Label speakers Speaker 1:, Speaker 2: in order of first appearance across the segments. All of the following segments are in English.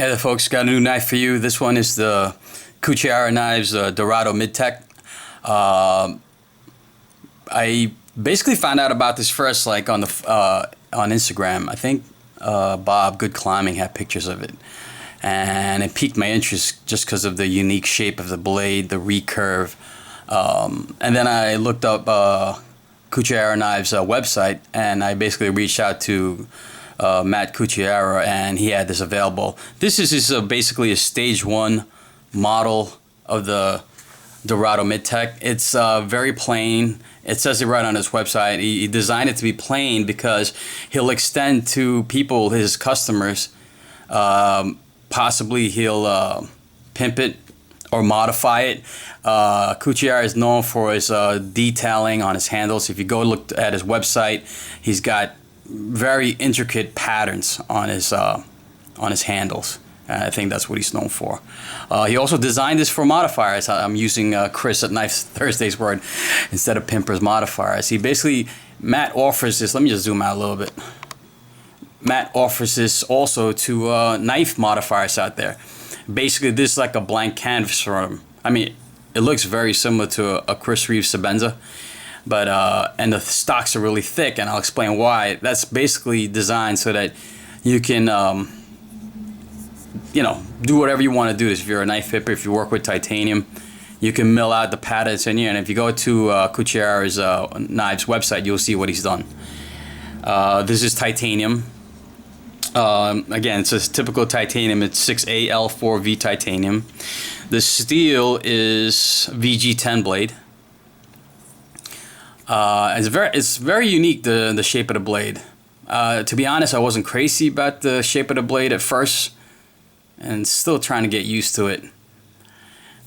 Speaker 1: Hey there folks, got a new knife for you. This one is the Cuchara Knives Dorado Mid-Tech. I basically found out about this first like on Instagram. I think Bob Good Climbing had pictures of it. And it piqued my interest just because of the unique shape of the blade, the recurve. And then I looked up Cuchara Knives website, and I basically reached out to Matt Cuchara, and he had this available. This is basically a stage 1 model of the Dorado Mid-Tech. It's very plain. It says it right on his website. He designed it to be plain because he'll extend to people, his customers. Possibly he'll pimp it or modify it. Cuchara is known for his detailing on his handles. If you go look at his website, he's got very intricate patterns on his handles. I think that's what he's known for. He also designed this for modifiers. I'm using Chris at Knife Thursday's word instead of pimpers modifiers. He basically, Matt offers this. Let me just zoom out a little bit. Matt offers this also to knife modifiers out there. Basically, this is like a blank canvas for him. I mean, it looks very similar to a Chris Reeves Sebenza. But and the stocks are really thick, and I'll explain why. That's basically designed so that you can, do whatever you want to do. If you're a knife pipper, if you work with titanium, you can mill out the patterns in here. And if you go to Cuchara's Knives website, you'll see what he's done. This is titanium. Again, it's a typical titanium. It's 6AL4V titanium. The steel is VG10 blade. It's very unique, the shape of the blade. To be honest, I wasn't crazy about the shape of the blade at first, and still trying to get used to it.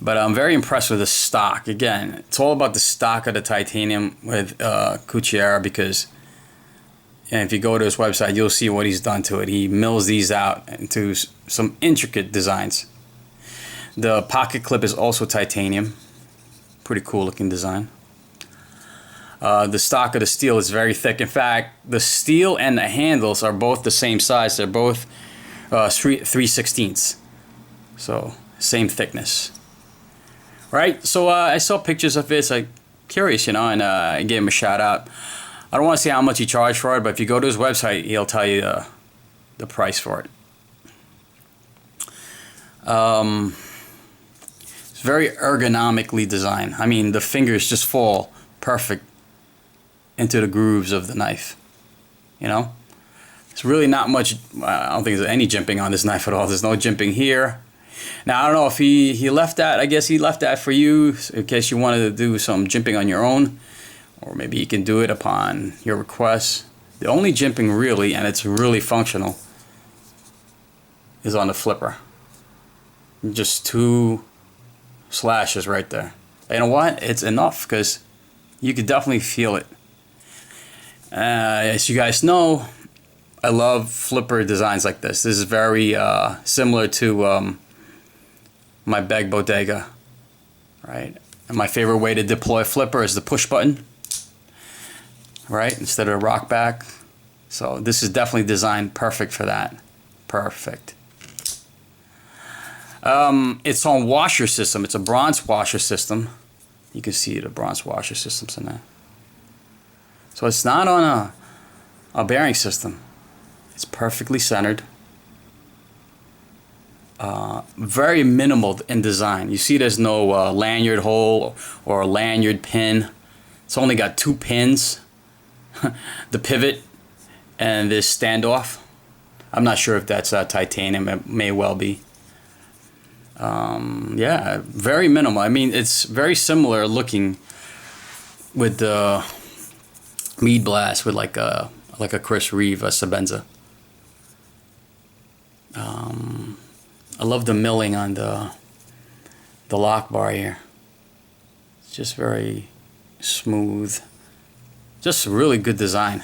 Speaker 1: But I'm very impressed with the stock. Again, it's all about the stock of the titanium with Cuchara, because if you go to his website, you'll see what he's done to it. He mills these out into some intricate designs. The pocket clip is also titanium. Pretty cool looking design. The stock of the steel is very thick. In fact, the steel and the handles are both the same size. They're both 3/16. So, same thickness. Right? So, I saw pictures of this. I'm curious, and I gave him a shout out. I don't want to say how much he charged for it, but if you go to his website, he'll tell you the price for it. It's very ergonomically designed. I mean, the fingers just fall perfect into the grooves of the knife. It's really not much. I don't think there's any jimping on this knife at all. There's no jimping here. Now, I don't know if he left that. I guess he left that for you in case you wanted to do some jimping on your own, or maybe you can do it upon your request. The only jimping really, and it's really functional, is on the flipper. Just 2 slashes right there. You know what? It's enough, because you could definitely feel it. As you guys know, I love flipper designs like this. This is very similar to my Beg Bodega, right? And my favorite way to deploy a flipper is the push button, right? Instead of a rock back. So this is definitely designed perfect for that. Perfect. It's on washer system. It's a bronze washer system. You can see the bronze washer systems in there. So it's not on a bearing system. It's perfectly centered. Very minimal in design. You see there's no lanyard hole or a lanyard pin. It's only got 2 pins. The pivot and this standoff. I'm not sure if that's titanium. It may well be. Yeah, very minimal. I mean, it's very similar looking with the Bead-Blasted with like a Chris Reeves Sebenza. I love the milling on the lock bar here. It's just very smooth. Just really good design.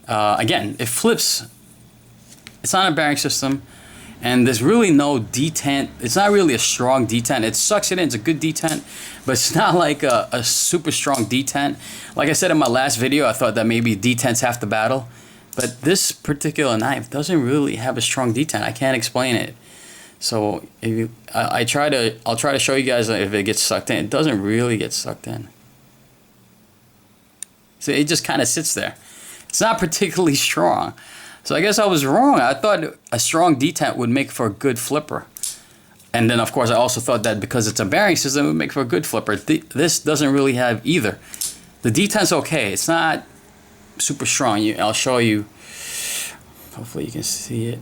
Speaker 1: Again, it flips. It's on a bearing system, and there's really no detent. It's not really a strong detent. It sucks it in. It's a good detent, but it's not like a super strong detent. Like I said in my last video, I thought that maybe detent's half the battle. But this particular knife doesn't really have a strong detent. I can't explain it. So if you, I'll try to show you guys if it gets sucked in. It doesn't really get sucked in. So it just kind of sits there. It's not particularly strong. So I guess I was wrong. I thought a strong detent would make for a good flipper. And then of course I also thought that because it's a bearing system, it would make for a good flipper. This doesn't really have either. The detent's okay. It's not super strong. I'll show you. Hopefully you can see it.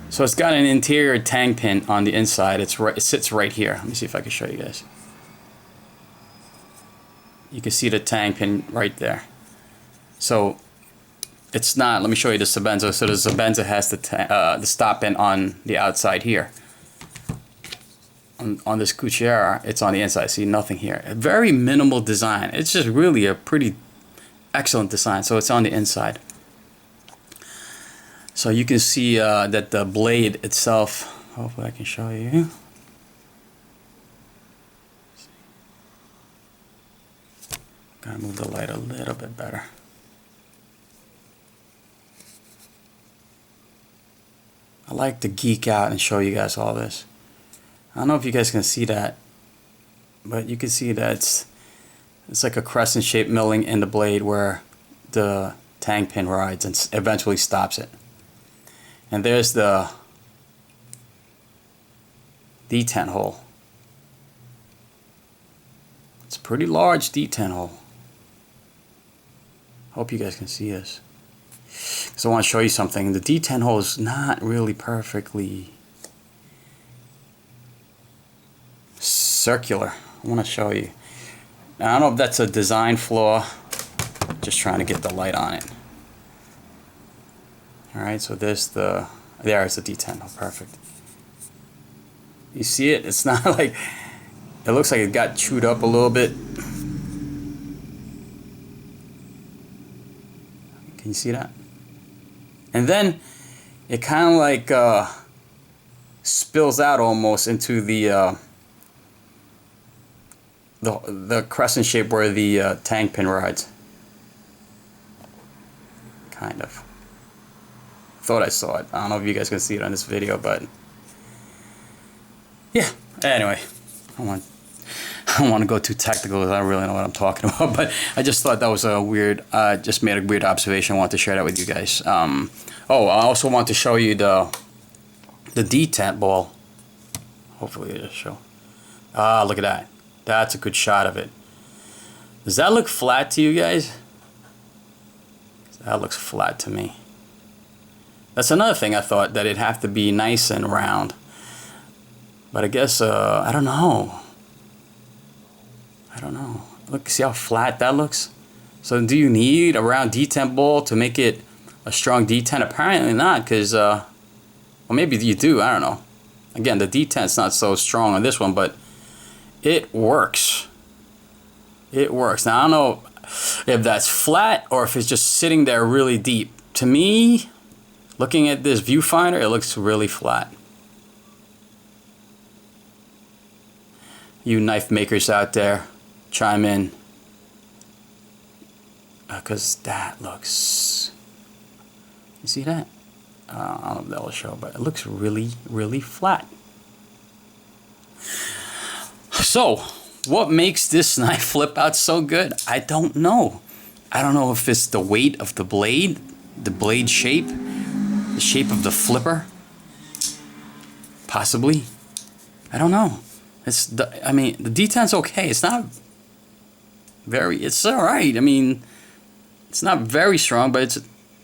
Speaker 1: So it's got an interior tang pin on the inside. It sits right here. Let me see if I can show you guys. You can see the tang pin right there. So it's not, let me show you the Sebenza. So the Sebenza has the stop pin on the outside here. On this Cuchara, it's on the inside. See, nothing here. A very minimal design. It's just really a pretty excellent design. So it's on the inside. So you can see that the blade itself, hopefully I can show you. Gotta move the light a little bit better. I like to geek out and show you guys all this. I don't know if you guys can see that, but you can see that it's like a crescent shaped milling in the blade where the tang pin rides and eventually stops it. And there's the detent hole. It's a pretty large detent hole. Hope you guys can see this. So I want to show you something. The detent hole is not really perfectly circular. I want to show you. Now, I don't know if that's a design flaw. Just trying to get the light on it. Alright, so there's the detent hole. Perfect. You see it? It's not like, it looks like it got chewed up a little bit. Can you see that? And then it kind of like spills out almost into the crescent shape where the tang pin rides. Kind of. Thought I saw it. I don't know if you guys can see it on this video, but yeah. Anyway, I don't want to go too technical because I don't really know what I'm talking about, but I just thought that was a weird, just made a weird observation. I want to share that with you guys. Oh, I also want to show you the detent ball. Hopefully it'll show. Ah, look at that. That's a good shot of it. Does that look flat to you guys? That looks flat to me. That's another thing I thought, that it'd have to be nice and round. But I guess, I don't know. I don't know. Look, see how flat that looks? So do you need a round detent ball to make it a strong detent? Apparently not, because, well, maybe you do. I don't know. Again, the detent's not so strong on this one, but it works. It works. Now, I don't know if that's flat or if it's just sitting there really deep. To me, looking at this viewfinder, it looks really flat. You knife makers out there, chime in. Because that looks... You see that? I don't know if that will show, but it looks really, really flat. So, what makes this knife flip out so good? I don't know. I don't know if it's the weight of the blade shape, the shape of the flipper. Possibly. I don't know. I mean, the detent's okay. It's not very, it's alright. I mean, it's not very strong, but it's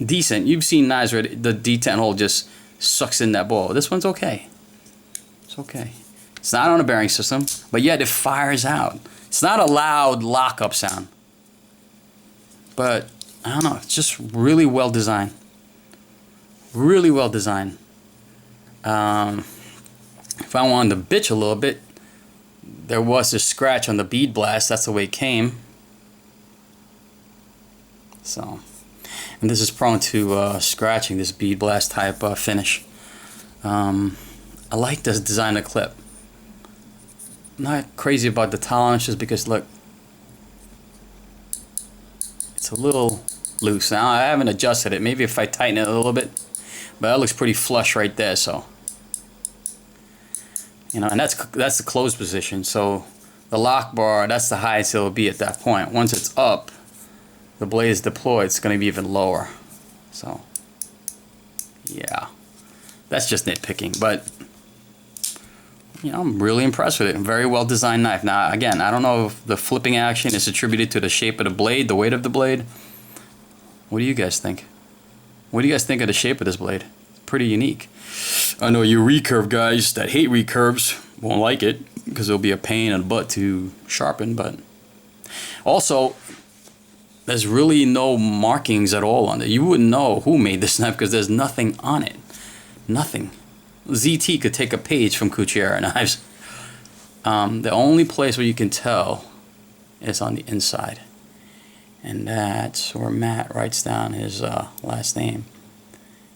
Speaker 1: decent. You've seen knives where the detent hole just sucks in that ball. This one's okay. It's okay. It's not on a bearing system, but yet it fires out. It's not a loud lockup sound. But, I don't know, it's just really well designed. Really well designed. If I wanted to bitch a little bit, there was a scratch on the bead blast. That's the way it came. So, and this is prone to scratching, this bead blast type finish. I like this design of the clip. I'm not crazy about the tolerances because look, it's a little loose. Now I haven't adjusted it. Maybe if I tighten it a little bit. But that looks pretty flush right there, so. You know, and that's the closed position. So the lock bar, that's the highest it'll be at that point. Once it's up, the blade is deployed, it's going to be even lower. So, yeah. That's just nitpicking, but you know, I'm really impressed with it. Very well designed knife. Now, again, I don't know if the flipping action is attributed to the shape of the blade, the weight of the blade. What do you guys think? What do you guys think of the shape of this blade? It's pretty unique. I know you recurve guys that hate recurves won't like it because it'll be a pain in the butt to sharpen, but also there's really no markings at all on it. You wouldn't know who made this knife because there's nothing on it. Nothing. ZT could take a page from Kuchiyara knives. The only place where you can tell is on the inside. And that's where Matt writes down his last name.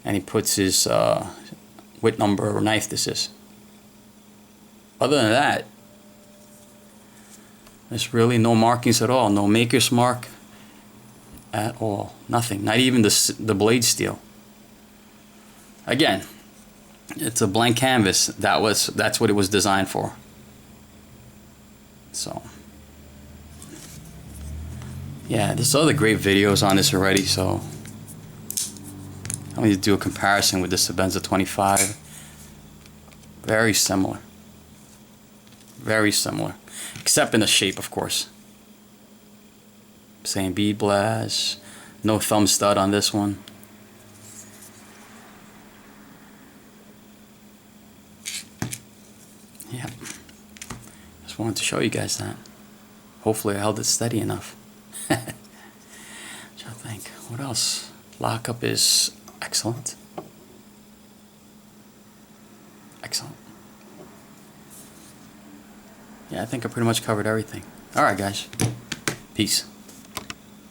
Speaker 1: And he puts his what number of knife this is. Other than that, there's really no markings at all. No maker's mark at all. Nothing. Not even the blade steel. Again, it's a blank canvas. That's what it was designed for. So, yeah, there's other great videos on this already. So, I'm going to do a comparison with the Sebenza 25. Very similar. Very similar, except in the shape, of course. Same bead blast. No thumb stud on this one. Yeah, just wanted to show you guys that. Hopefully I held it steady enough. Trying to think, what else? Lockup is excellent. Excellent. Yeah, I think I pretty much covered everything. Alright guys, peace.